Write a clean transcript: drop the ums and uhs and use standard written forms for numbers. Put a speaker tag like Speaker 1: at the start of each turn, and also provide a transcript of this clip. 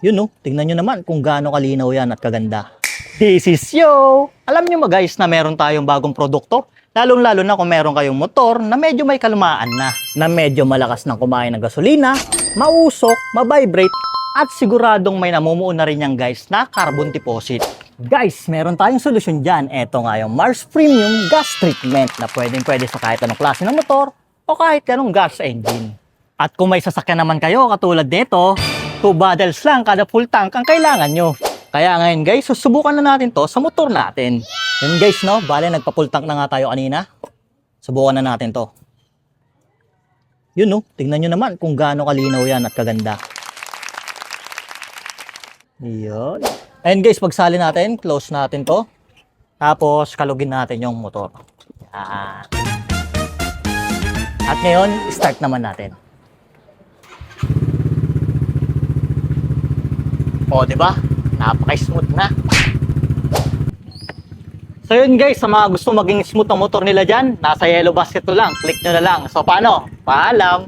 Speaker 1: Yun no, tingnan nyo naman kung gaano kalinaw yan at kaganda. This is yo! Alam nyo ba guys na meron tayong bagong produkto? Lalong-lalo na kung meron kayong motor na medyo may kalumaan na medyo malakas ng kumain ng gasolina, mausok, mabibrate, at siguradong may namumuo na rin yan guys na carbon deposit. Guys, meron tayong solusyon dyan. Ito nga yung Mars Premium Gas Treatment na pwede sa kahit anong klase ng motor o kahit anong gas engine. At kung may sasakyan naman kayo katulad nito, 2 bottles lang kada full tank ang kailangan nyo. Kaya ngayon guys, susubukan na natin to sa motor natin. Yun guys no, bale nagpa-full tank na nga tayo kanina. Subukan na natin to. Yun no, tingnan nyo naman kung gaano kalinaw yan at kaganda. Yun. Ayun guys, pagsali natin, close natin to. Tapos kalugin natin yung motor. Yan. At ngayon, start naman natin. O, di ba? Napaka-smooth na. So yun guys, sa mga gusto maging smooth ang motor nila dyan, nasa yellow basket to lang. Click nyo na lang. So paano? Paalam!